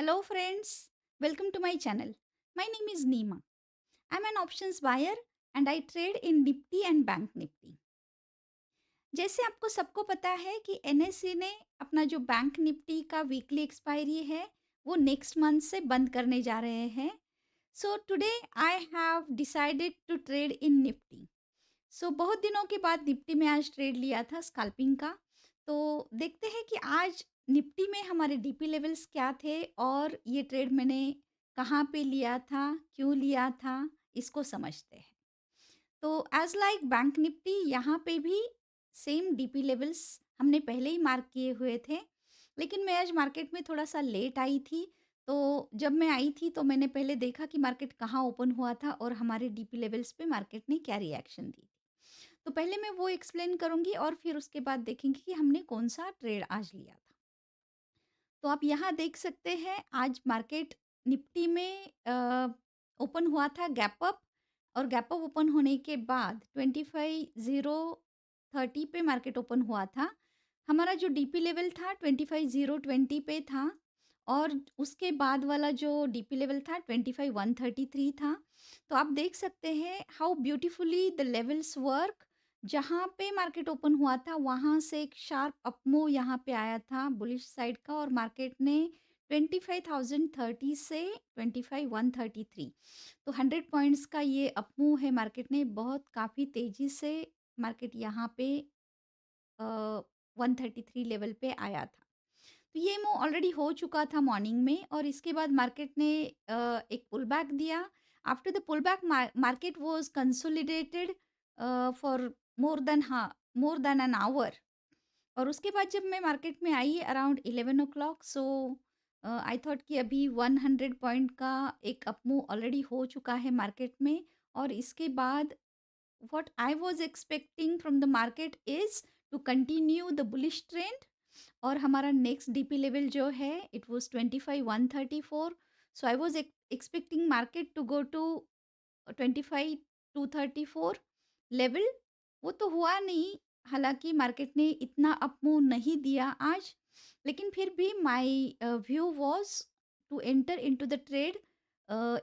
Hello, friends. Welcome to my channel. My name is Neema. I'm an options buyer and I trade in Nifty and Bank Nifty. जैसे आपको सबको पता है कि NSC ने अपना जो बैंक निफ्टी का वीकली एक्सपायरी है वो नेक्स्ट मंथ से बंद करने जा रहे हैं. So today I have decided to trade in Nifty. बहुत दिनों के बाद निफ्टी में आज ट्रेड लिया था स्कैल्पिंग का. तो देखते हैं कि आज निफ्टी में हमारे डीपी लेवल्स क्या थे और ये ट्रेड मैंने कहाँ पे लिया था, क्यों लिया था, इसको समझते हैं. तो एज लाइक बैंक निफ्टी यहाँ पे भी सेम डीपी लेवल्स हमने पहले ही मार्क किए हुए थे. लेकिन मैं आज मार्केट में थोड़ा सा लेट आई थी. तो जब मैं आई थी तो मैंने पहले देखा कि मार्केट कहाँ ओपन हुआ था और हमारे डीपी लेवल्स पे मार्केट ने क्या रिएक्शन दी. तो पहले मैं वो एक्सप्लेन करूँगी और फिर उसके बाद देखेंगे कि हमने कौन-सा ट्रेड आज लिया था। तो आप यहाँ देख सकते हैं आज मार्केट निफ्टी में ओपन हुआ था गैप अप और गैप अप ओपन होने के बाद 25,030 पे मार्केट ओपन हुआ था। हमारा जो डीपी लेवल था 25,020 पे था और उसके बाद वाला जो डीपी लेवल था 25,133 था। तो आप देख सकते हैं how beautifully the levels work. जहाँ पे मार्केट ओपन हुआ था वहाँ से एक शार्प अप मूव यहाँ पे आया था बुलिश साइड का और मार्केट ने 25,030 से 25,133 तो 100 पॉइंट्स का ये अप मूव है. मार्केट ने बहुत काफ़ी तेज़ी से मार्केट यहाँ पे 133 लेवल पे आया था. तो ये मूव ऑलरेडी हो चुका था मॉर्निंग में और इसके बाद मार्केट ने एक पुल बैक दिया. After the pull back market was consolidated for more than an hour. और उसके बाद जब मैं मार्केट में आई around 11 o'clock. I thought कि अभी 100 पॉइंट का एक अप मूव ऑलरेडी हो चुका है मार्केट में. और इसके बाद what I was expecting from the market is to continue the bullish trend. और हमारा नेक्स्ट डीपी लेवल जो है it was 25,134. So I was expecting market to go to 25,234 level. वो तो हुआ नहीं. हालांकि मार्केट ने इतना अप मूव नहीं दिया आज. लेकिन फिर भी my view was to enter into the trade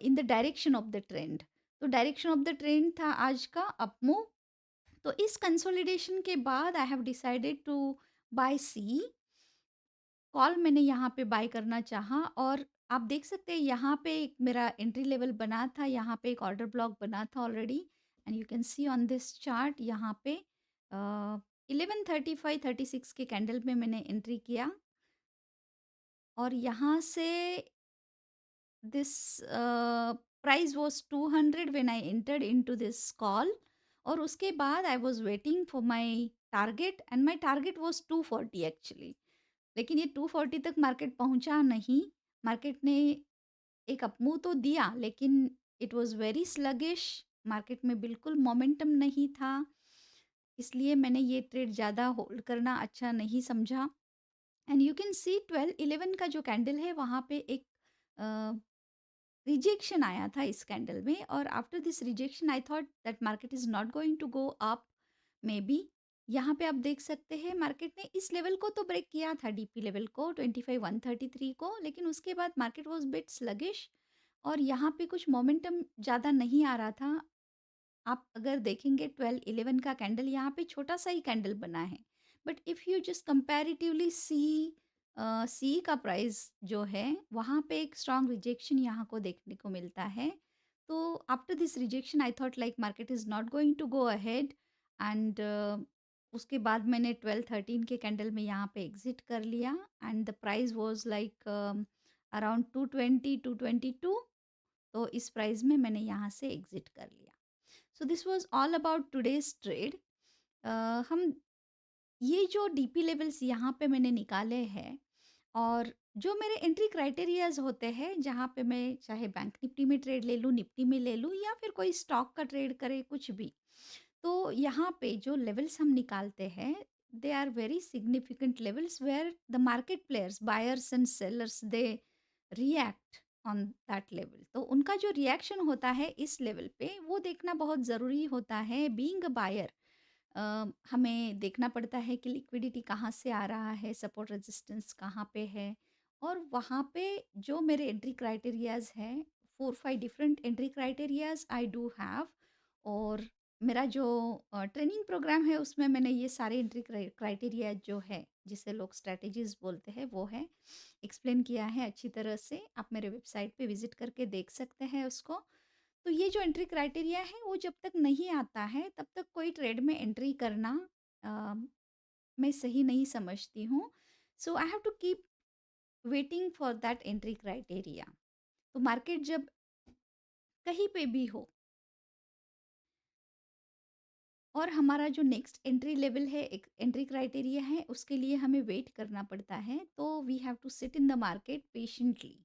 in the direction of the trend. तो डायरेक्शन ऑफ द ट्रेंड था आज का अप मूव. तो इस कंसोलिडेशन के बाद I have decided to buy C call. मैंने यहाँ पे बाय करना चाहा और आप देख सकते हैं यहाँ पे एक मेरा एंट्री लेवल बना था. यहाँ पे एक ऑर्डर ब्लॉक बना था already and you can C on this chart. यहाँ पे 11:35-36 के कैंडल में मैंने एंट्री किया और यहाँ से this price was 200 when I entered into this call. और उसके बाद I was waiting for my target and my target was 240 actually. लेकिन ये 240 तक मार्केट पहुंचा नहीं. मार्केट ने एक अपमूव तो दिया लेकिन it was very sluggish. Market में बिल्कुल मोमेंटम नहीं था. इसलिए मैंने ये ट्रेड ज़्यादा होल्ड करना अच्छा नहीं समझा. एंड यू कैन सी 12-11 का जो कैंडल है वहाँ पे एक रिजेक्शन आया था इस कैंडल में. और after this rejection I thought that market is not going to go up maybe. यहाँ पे आप देख सकते हैं मार्केट ने इस लेवल को तो ब्रेक किया था डीपी लेवल को 25,133 को. लेकिन उसके बाद मार्केट वाज बिट स्लगिश और यहाँ पे कुछ मोमेंटम ज़्यादा नहीं आ रहा था. आप अगर देखेंगे 12-11 का कैंडल यहाँ पे छोटा सा ही कैंडल बना है. But if you just comparatively see C का प्राइस जो है वहाँ पे एक स्ट्रॉन्ग रिजेक्शन यहाँ को देखने को मिलता है. तो after this rejection I thought like market is not going to go ahead. And उसके बाद मैंने 12-13 के कैंडल में यहाँ पे एग्जिट कर लिया and the price was like around 220-222. तो इस प्राइस में मैंने यहाँ से एग्जिट कर लिया. So this was all about today's trade. हम ये जो डीपी लेवल्स यहाँ पे मैंने निकाले हैं और जो मेरे एंट्री क्राइटेरियाज होते हैं जहाँ पे मैं चाहे बैंक निफ्टी में ट्रेड ले लूँ, निफ्टी में ले लूँ या फिर कोई स्टॉक का ट्रेड करे कुछ भी. तो यहाँ पे जो लेवल्स हम निकालते हैं they are very significant levels where the market players buyers and sellers they react on that level. तो उनका जो रिएक्शन होता है इस लेवल पे वो देखना बहुत ज़रूरी होता है. बीइंग अ बायर हमें देखना पड़ता है कि लिक्विडिटी कहाँ से आ रहा है, सपोर्ट रेजिस्टेंस कहाँ पे है और वहाँ पे जो मेरे एंट्री क्राइटेरियाज़ हैं, 4-5 different entry criterias I do have. और मेरा जो ट्रेनिंग प्रोग्राम है उसमें मैंने ये सारे एंट्री क्राइटेरिया जो है, जिसे लोग स्ट्रैटेजीज़ बोलते हैं, वो है एक्सप्लेन किया है अच्छी तरह से। आप मेरे वेबसाइट पे विज़िट करके देख सकते हैं उसको। तो ये जो एंट्री क्राइटेरिया है वो जब तक नहीं आता है तब तक कोई ट्रेड में एंट्री करना अ, मैं सही नहीं समझती हूँ। So I have to keep waiting for that entry criteria. तो मार्केट जब कहीं पे भी हो और हमारा जो नेक्स्ट एंट्री लेवल है, एक एंट्री क्राइटेरिया है, उसके लिए हमें वेट करना पड़ता है, तो we have to sit in the market patiently.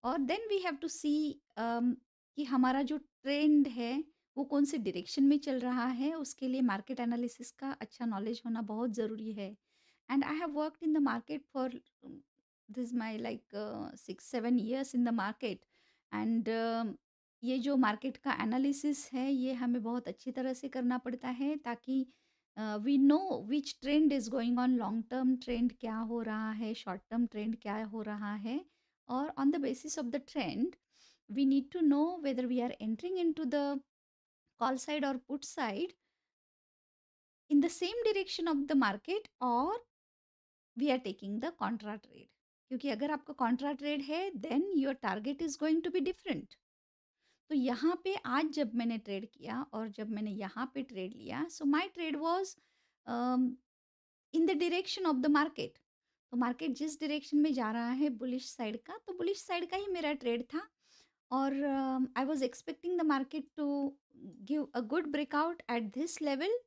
और then we have to see कि हमारा जो ट्रेंड है वो कौन से डायरेक्शन में चल रहा है। उसके लिए मार्केट एनालिसिस का अच्छा नॉलेज होना बहुत ज़रूरी है। And I have worked in the market for this my like 6-7 years in the market. And ये जो मार्केट का एनालिसिस है ये हमें बहुत अच्छी तरह से करना पड़ता है, ताकि we know which trend is going on, long term trend क्या हो रहा है, शॉर्ट टर्म ट्रेंड क्या हो रहा है। Or on the basis of the trend, we need to know whether we are entering into the call side or put side in the same direction of the market, or we are taking the contra trade. क्योंकि अगर आपका contra trade है then your target is going to be different. तो यहाँ पे आज जब मैंने ट्रेड किया और जब मैंने यहाँ पे ट्रेड लिया, so my trade was in the direction of the market. तो मार्केट जिस डायरेक्शन में जा रहा है बुलिश साइड का, तो बुलिश साइड का ही मेरा ट्रेड था। और I was expecting the market to give a good breakout at this level.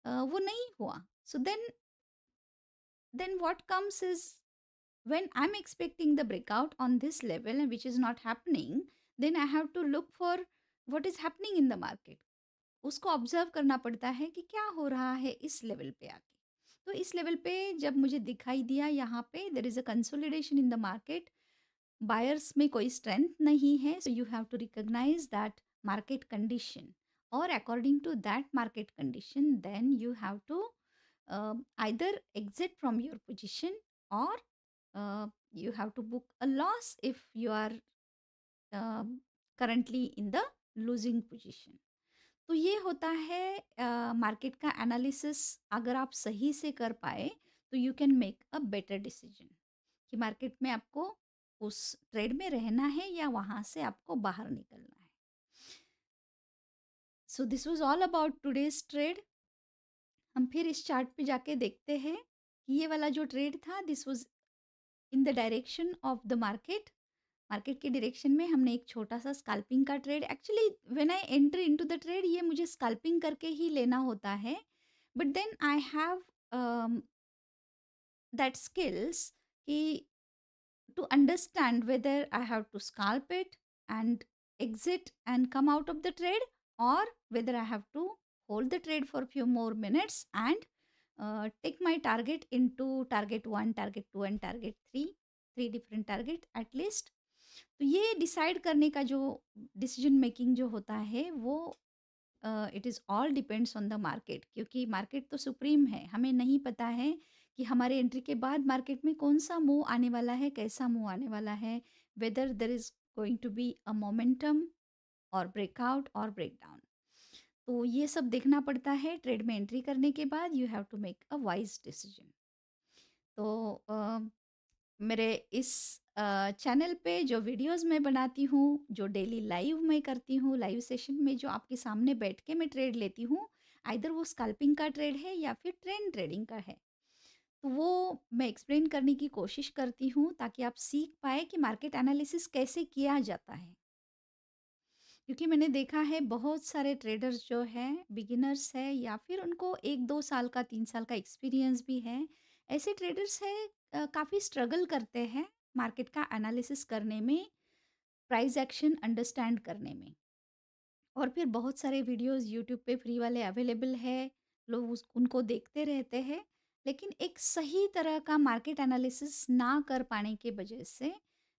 वो नहीं हुआ। So then what comes is when I'm expecting the breakout on this level and which is not happening, then I have to look for what is happening in the market। उसको observe करना पड़ता है कि क्या हो रहा है इस लेवल पे आके। तो इस लेवल पे जब मुझे दिखाई दिया यहाँ पे there is a consolidation in the market, buyers में कोई स्ट्रेंथ नहीं है, so you have to recognize that market condition. और according to that market condition then you have to either exit from your position, or you have to book a loss if you are currently in the losing position। तो ये होता है market का analysis. अगर आप सही से कर पाए तो you can make a better decision कि मार्केट में आपको उस ट्रेड में रहना है या वहाँ से आपको बाहर निकलना है। So this was all about today's trade. हम फिर इस चार्ट पे जाके देखते हैं कि ये वाला जो ट्रेड था this was in the direction of the market. Market के डायरेक्शन में हमने एक छोटा-सा स्कैल्पिंग का trade, actually when I enter into the trade ये मुझे स्कैल्पिंग करके ही लेना होता है। But then I have that skills कि to understand whether I have to scalp it and exit and come out of the trade, or whether I have to hold the trade for a few more minutes and take my target into target 1, target 2 and target 3, three different target at least। तो ये decide करने का जो decision making जो होता है वो it is all depends on the market, क्योंकि मार्केट तो सुप्रीम है। हमें नहीं पता है कि हमारे एंट्री के बाद मार्केट में कौन सा मूव आने वाला है, कैसा मूव आने वाला है, whether there is going to be a momentum और ब्रेकआउट और ब्रेकडाउन। तो ये सब देखना पड़ता है ट्रेड में एंट्री करने के बाद। You have to make a wise decision. तो मेरे इस चैनल पे जो वीडियोस मैं बनाती हूँ, जो डेली लाइव मैं करती हूँ, लाइव सेशन में जो आपके सामने बैठ के मैं ट्रेड लेती हूँ, आइदर वो स्कैल्पिंग का ट्रेड है या फिर ट्रेंड ट्रेडिंग का है। तो वो मैं एक्सप्लेन करने की कोशिश करती हूँ ताकि आप सीख पाएँ कि मार्केट एनालिसिस कैसे किया जाता है। क्योंकि मैंने देखा है बहुत सारे ट्रेडर्स जो हैं बिगिनर्स हैं या फिर उनको 1-2 साल का 3 साल का एक्सपीरियंस भी है। ऐसे ट्रेडर्स हैं काफ़ी स्ट्रगल करते हैं मार्केट का एनालिसिस करने में, प्राइस एक्शन अंडरस्टैंड करने में। और फिर बहुत सारे वीडियोस यूट्यूब पे फ्री वाले अवेलेबल है, लोग उनको देखते रहते हैं। लेकिन एक सही तरह का मार्केट एनालिसिस ना कर पाने के वजह से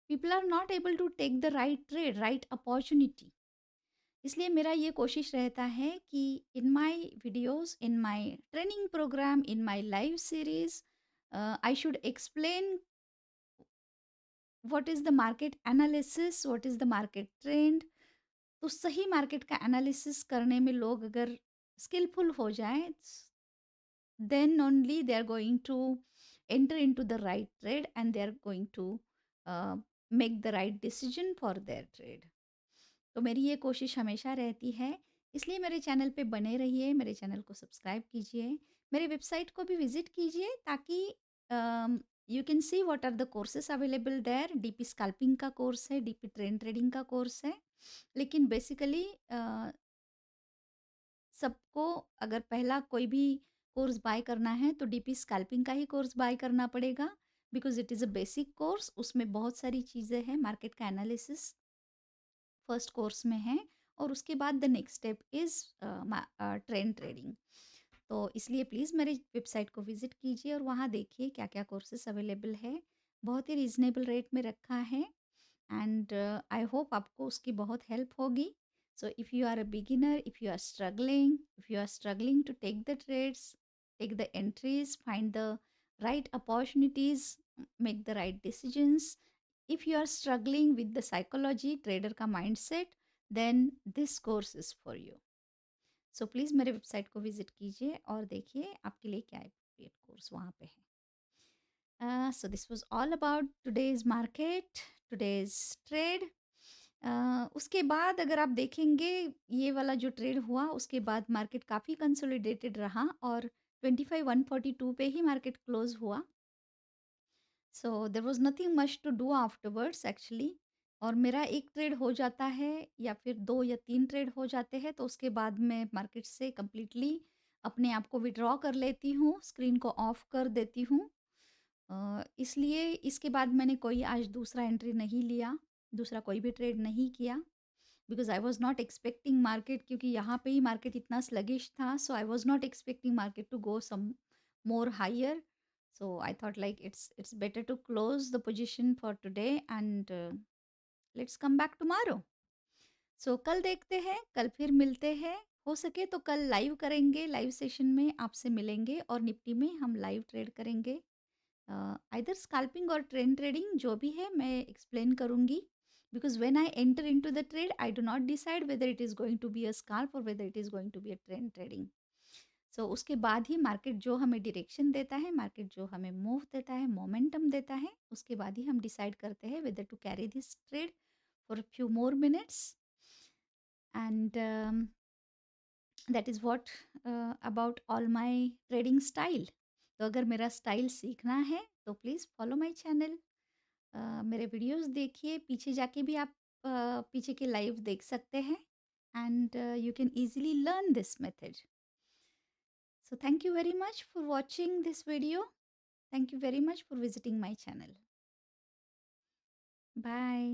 people are not able to take the right trade, right opportunity. इसलिए मेरा ये कोशिश रहता है कि in my videos, in my training program, in my live series I should explain what is the market analysis, what is the market trend. तो सही market का एनालिसिस करने में लोग अगर स्किलफुल हो जाएँ, then only they are going to enter into the right trade and they are going to uh, make the right decision for their trade. तो मेरी ये कोशिश हमेशा रहती है, इसलिए मेरे चैनल पे बने रहिए, मेरे चैनल को सब्सक्राइब कीजिए, मेरे वेबसाइट को भी विजिट कीजिए ताकि you can see what are the courses available there. DP scalping का कोर्स है, डीपी ट्रेंड ट्रेडिंग का कोर्स है, लेकिन बेसिकली सबको अगर पहला कोई भी कोर्स बाय करना है तो डीपी स्कैल्पिंग का ही कोर्स बाय करना पड़ेगा, because it is a basic course. उसमें बहुत सारी चीज़ें हैं, मार्केट का एनालिसिस फर्स्ट कोर्स में है और उसके बाद the next step is trend trading. तो इसलिए प्लीज़ मेरे वेबसाइट को विज़िट कीजिए और वहाँ देखिए क्या-क्या कोर्सेस अवेलेबल है। बहुत ही रीज़नेबल रेट में रखा है एंड आई होप आपको उसकी बहुत हेल्प होगी। So if you are a beginner, if you are struggling to take the trades, take the entries, find the right opportunities, make the right decisions, if you are struggling with the psychology trader का mindset, then this course is for you. So please मेरे website को visit कीजिए और देखिए आपके लिए क्या appropriate course वहाँ पे है। So this was all about today's market, today's trade. उसके बाद अगर आप देखेंगे ये वाला जो ट्रेड हुआ उसके बाद मार्केट काफ़ी कंसोलिडेटेड रहा और 25,142 पे ही मार्केट क्लोज हुआ। So there was nothing much to do afterwards actually. और मेरा एक ट्रेड हो जाता है या फिर 2 या 3 ट्रेड हो जाते हैं तो उसके बाद मैं मार्केट से कंप्लीटली अपने आप को विड्रॉ कर लेती हूँ, स्क्रीन को ऑफ कर देती हूँ। इसलिए इसके बाद मैंने कोई आज दूसरा एंट्री नहीं लिया, दूसरा कोई भी ट्रेड नहीं किया, because I was not expecting market, क्योंकि यहाँ पे ही मार्केट इतना स्लगिश था, so I was not expecting market to go some more higher. So I thought like it's better to close the position for today and let's come back tomorrow. So कल देखते हैं, कल फिर मिलते हैं। हो सके तो कल लाइव करेंगे, लाइव सेशन में आपसे मिलेंगे और निफ्टी में हम लाइव ट्रेड करेंगे। आइदर स्कैल्पिंग और ट्रेंड ट्रेडिंग जो भी है मैं एक्सप्लेन करूँगी, because when I enter into the trade I do not decide whether it is going to be a scalp और whether it is going to be a trend trading. So उसके बाद ही market जो हमें direction देता है, market जो हमें move देता है, मोमेंटम देता है, उसके बाद ही हम डिसाइड करते हैं whether to carry this trade for few more minutes and that is what about all my trading style. तो अगर मेरा स्टाइल सीखना है तो प्लीज़ फॉलो माय चैनल। मेरे वीडियोस देखिए, पीछे जाके भी आप पीछे के लाइव देख सकते हैं and you can easily learn this method. So thank you very much for watching this video. Thank you very much for visiting my channel. Bye.